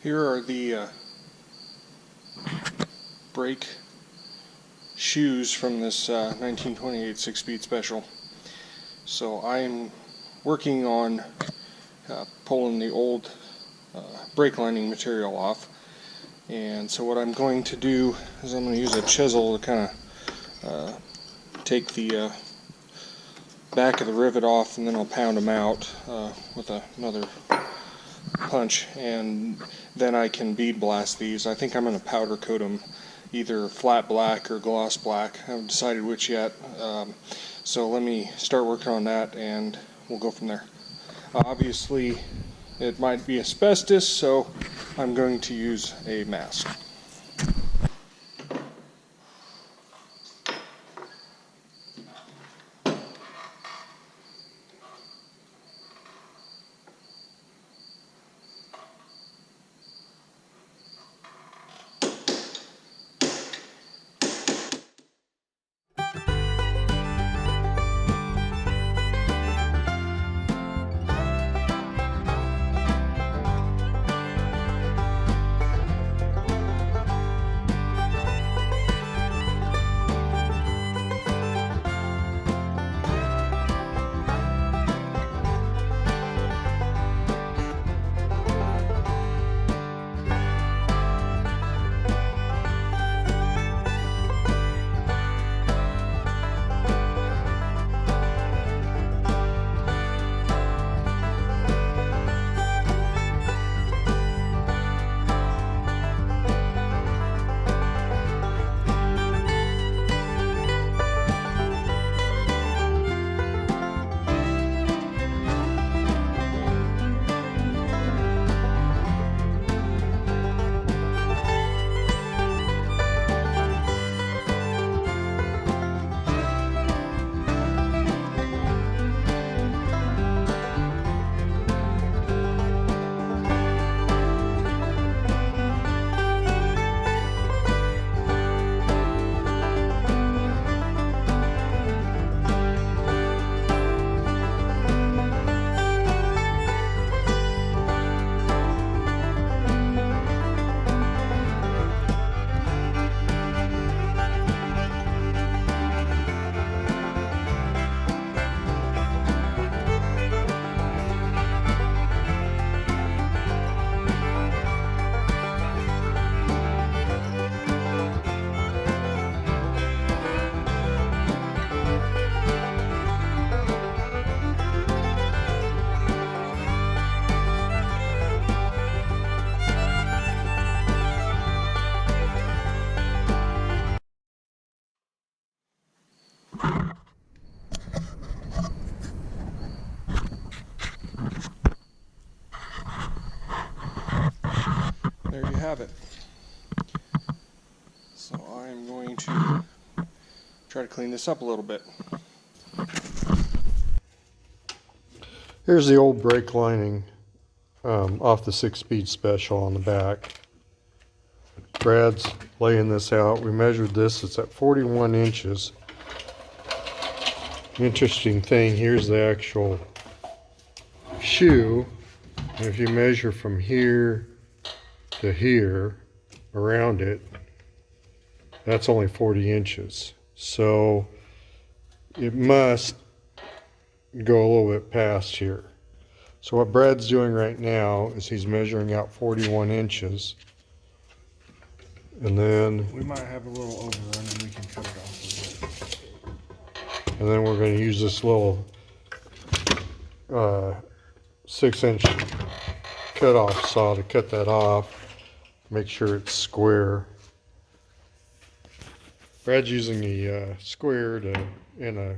Here are the brake shoes from this 1928 6-speed special. So I'm working on pulling the old brake lining material off, and so what I'm going to do is I'm going to use a chisel to kind of take the back of the rivet off, and then I'll pound them out with another punch, and then I can bead blast these. I think I'm going to powder coat them either flat black or gloss black. I haven't decided which yet, so let me start working on that and we'll go from there. Obviously it might be asbestos, so I'm going to use a mask. There you have it. So I'm going to try to clean this up a little bit. Here's the old brake lining off the 6-speed special on the back. Brad's laying this out. We measured this. It's at 41 inches. Interesting thing, here's the actual shoe. And if you measure from here to here, around it, that's only 40 inches. So it must go a little bit past here. So what Brad's doing right now is he's measuring out 41 inches. And then We might have a little overrun and we can cut it off a bit. And then we're going to use this little 6-inch cut-off saw to cut that off. Make sure it's square. Brad's using a square and a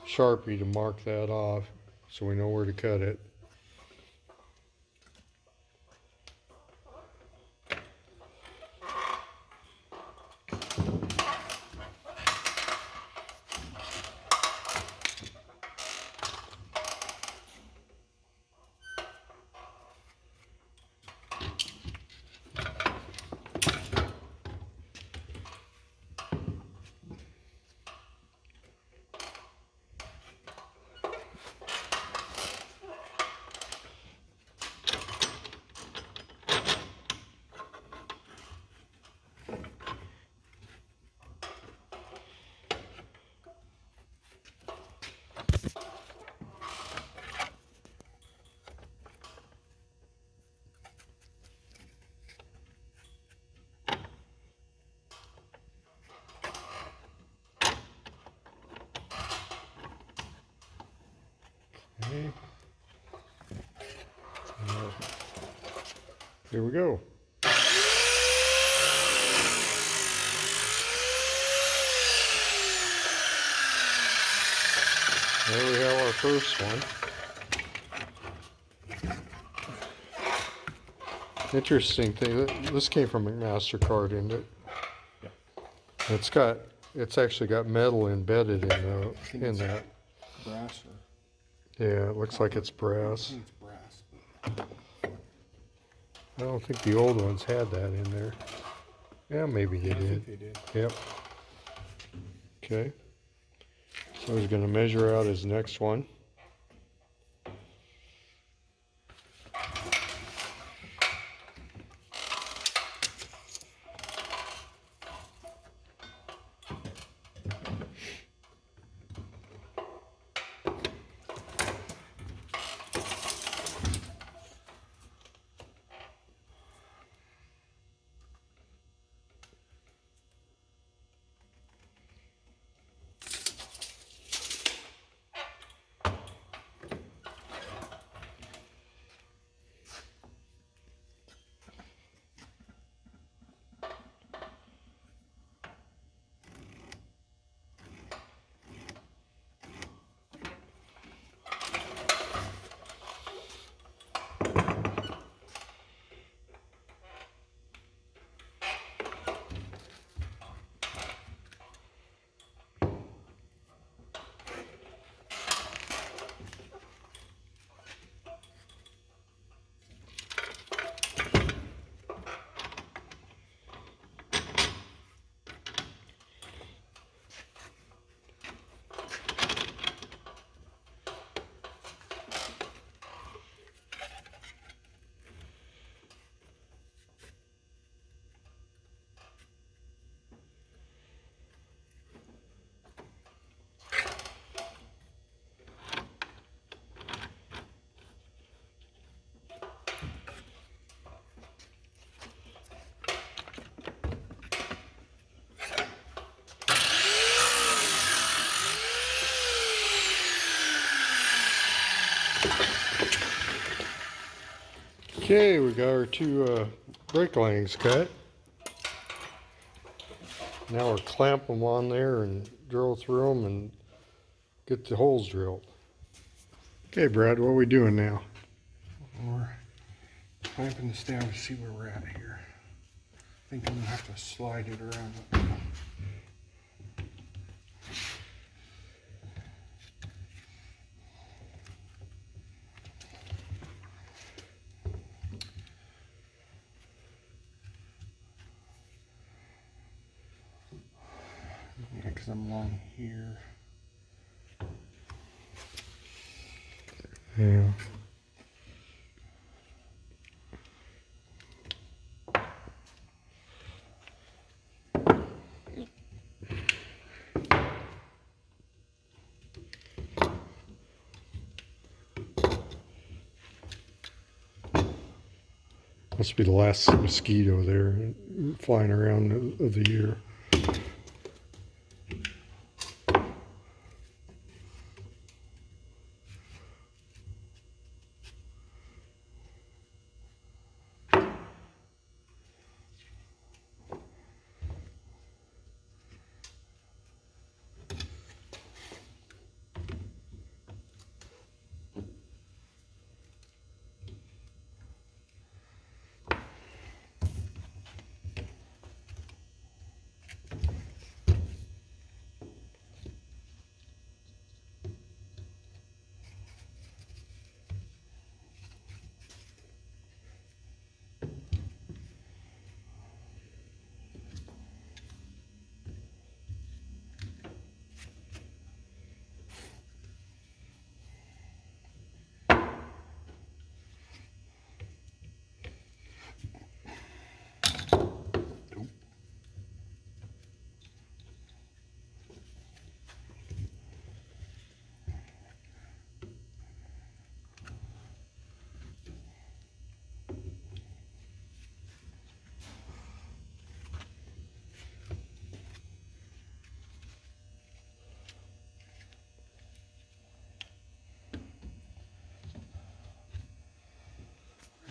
Sharpie to mark that off so we know where to cut it. Okay. Here we go. There we have our first one. Interesting thing, this came from a MasterCard, isn't it? Yeah. It's actually got metal embedded in that. Brass or Yeah, it looks like it's brass. I think it's brass. I don't think the old ones had that in there. Yeah, maybe they I did. think they did. Yep. Okay. So he's going to measure out his next one. Okay, we got our two brake lines cut. Now we'll clamp them on there and drill through them and get the holes drilled. Okay, Brad, what are we doing now? We're clamping this down to see where we're at here. I think I'm gonna have to slide it around. Yeah, because I'm along here. Yeah. Must be the last mosquito there flying around of the year.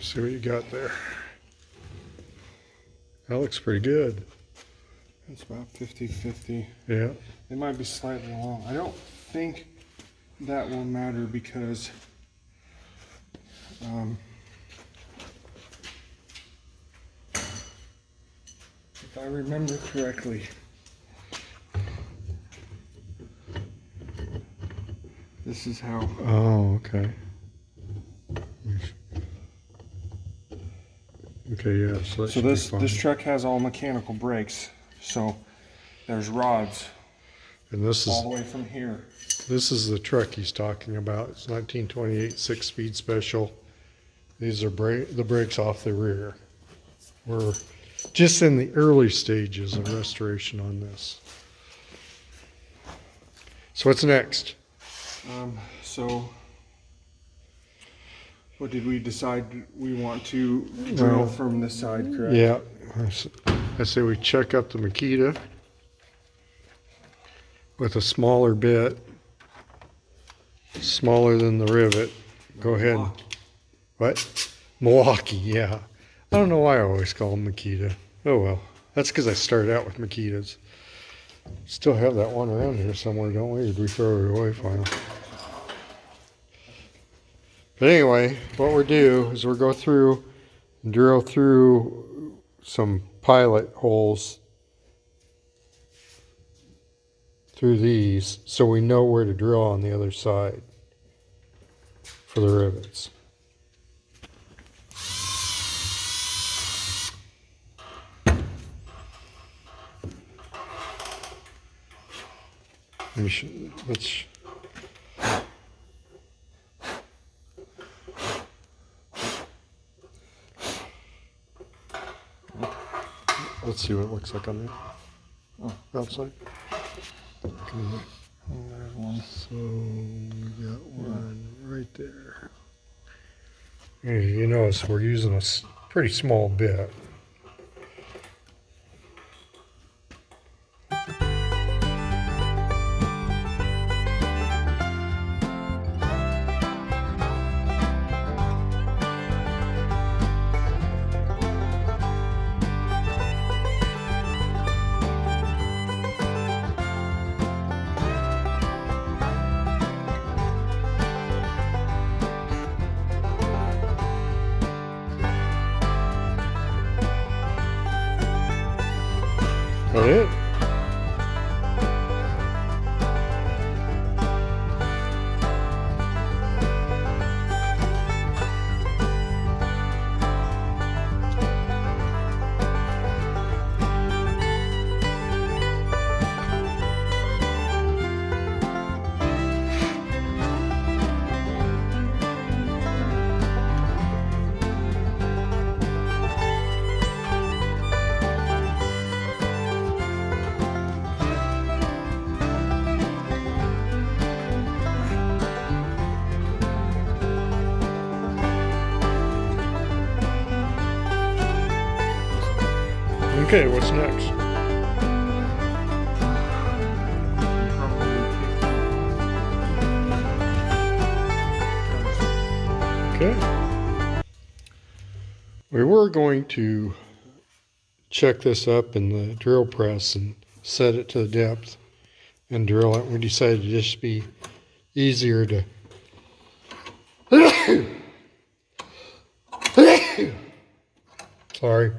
See what you got there. That looks pretty good. It's about 50-50. Yeah. It might be slightly long. I don't think that will matter because if I remember correctly, this is how. Oh, okay. Okay, yeah. So this truck has all mechanical brakes. So there's rods and this all is the way from here. this is the truck he's talking about. It's 1928 6-speed special. These are the brakes off the rear. We're just in the early stages of restoration on this. So what's next? So what did we decide? We want to drill Well, from this side, correct? Yeah, I say we check up the Makita with a smaller bit, smaller than the rivet. Go ahead. What? Milwaukee, yeah. I don't know why I always call them Makita. Oh well, that's because I started out with Makitas. Still have that one around here somewhere, don't we? Or did we throw it away finally? But anyway, what we'll do is we'll go through and drill through some pilot holes through these so we know where to drill on the other side for the rivets. Let's see what it looks like on the outside. There's one. So we got one right there. You notice we're using a pretty small bit. That it? Okay, what's next? Okay. We were going to check this up in the drill press and set it to the depth and drill it. We decided to just be easier to sorry,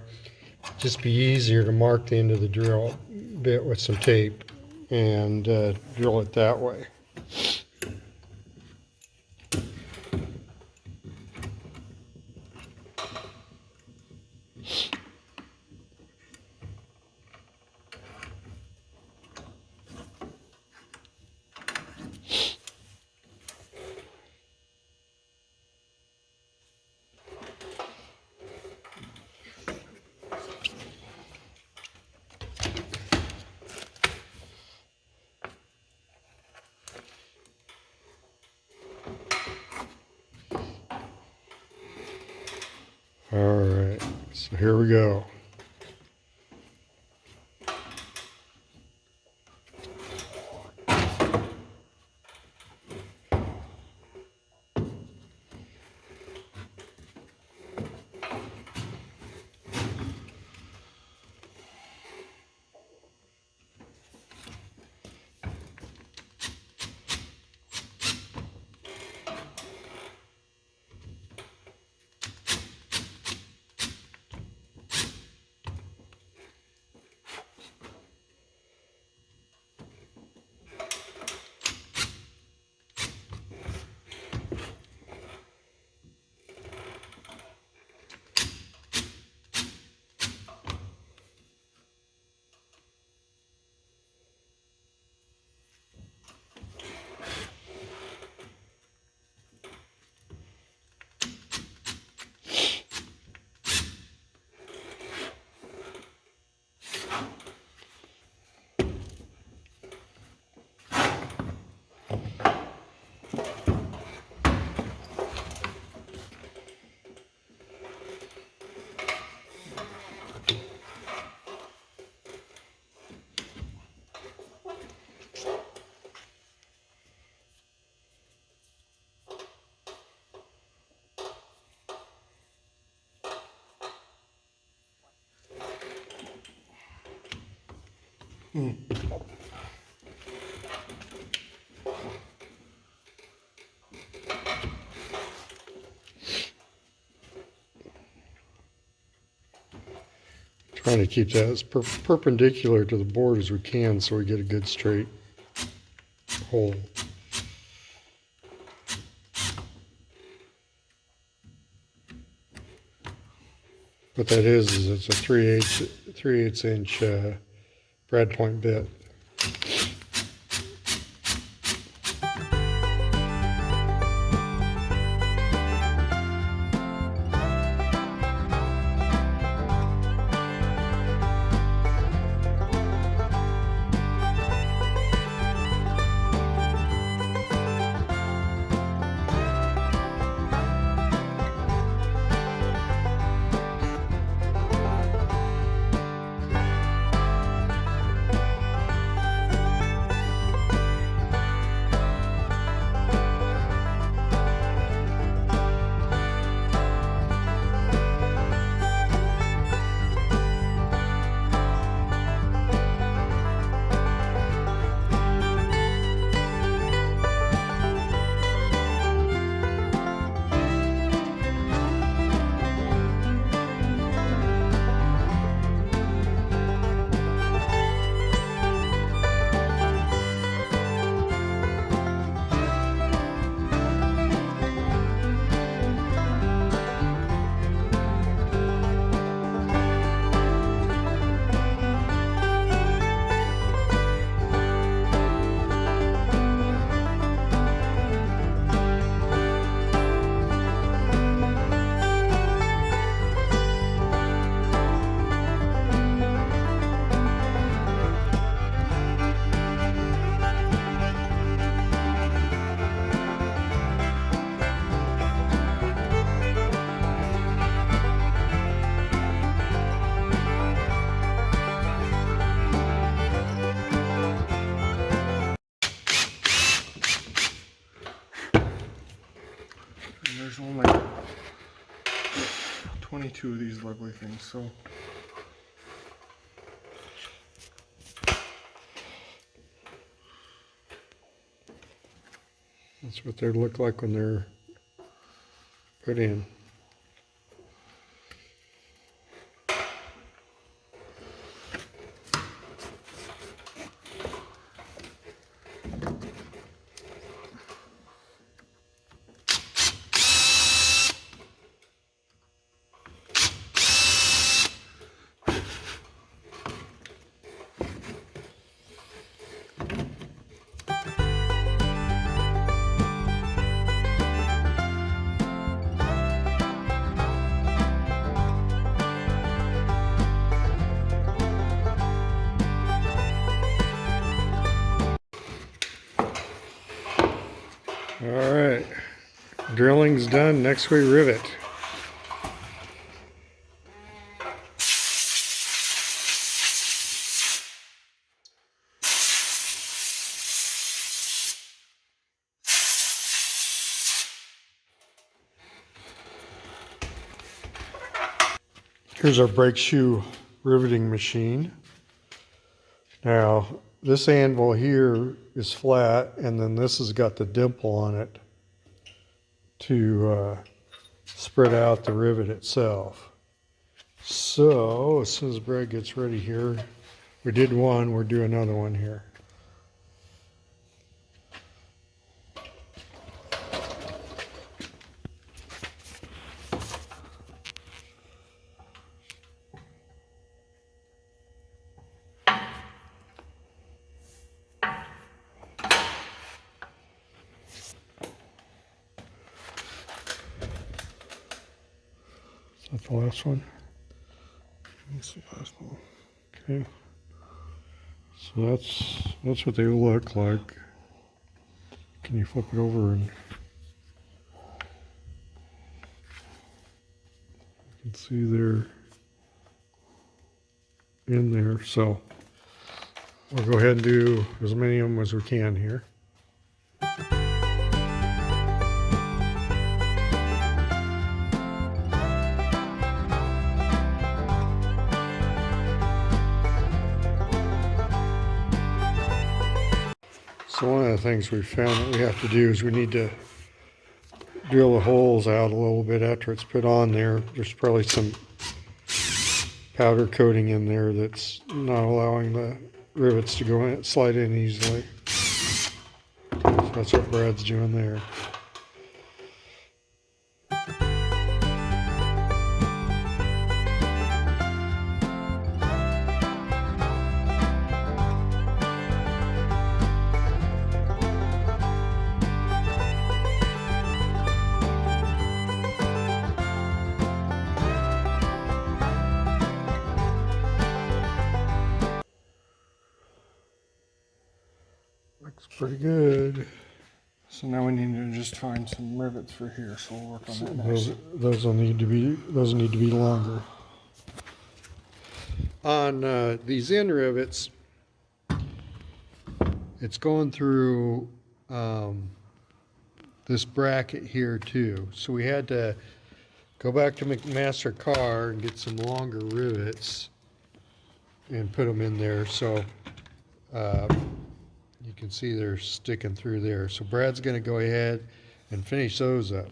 just be easier to mark the end of the drill bit with some tape and drill it that way. All right, so here we go. Trying to keep that as perpendicular to the board as we can so we get a good straight hole. What that is it's a 3/8 inch brad point bit. There's only 22 of these lovely things, so That's what they look like when they're put in. All right, drilling's done. Next we rivet. Here's our brake shoe riveting machine. Now, this anvil here is flat, and then this has got the dimple on it to spread out the rivet itself. So, as soon as Brad gets ready here, we did one, we're doing another one here. Is that the last one? that's the last one. Okay. So that's what they look like. Can you flip it over and you can see they're in there. So we'll go ahead and do as many of them as we can here. So one of the things we found that we have to do is we need to drill the holes out a little bit after it's put on there. There's probably some powder coating in there that's not allowing the rivets to go in, slide in easily. So that's what Brad's doing there. Looks pretty good. So now we need to just find some rivets for here, so we'll work on that next. Those need to be longer. On these end rivets, it's going through this bracket here too. So we had to go back to McMaster Carr and get some longer rivets and put them in there. So you can see they're sticking through there. So Brad's going to go ahead and finish those up.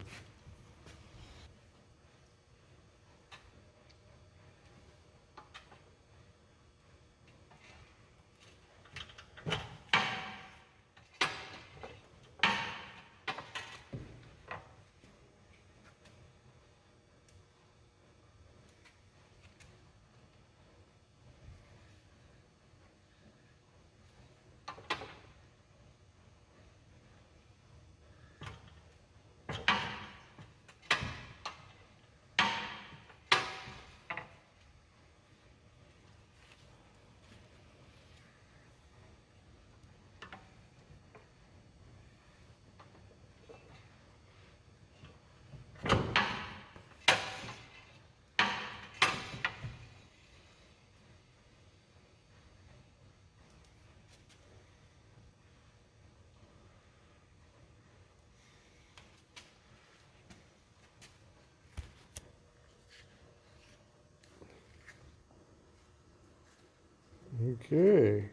Okay.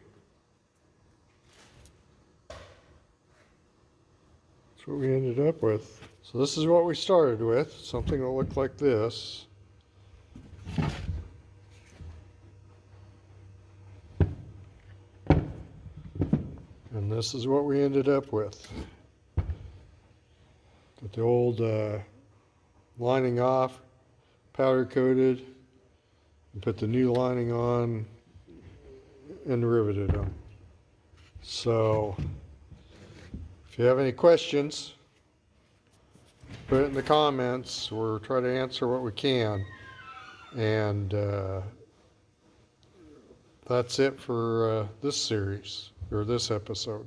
That's what we ended up with. So this is what we started with, something that looked like this. And this is what we ended up with. Got the old lining off, powder coated, and put the new lining on and riveted them. So if you have any questions, put it in the comments. We'll try to answer what we can. And that's it for this series, or this episode.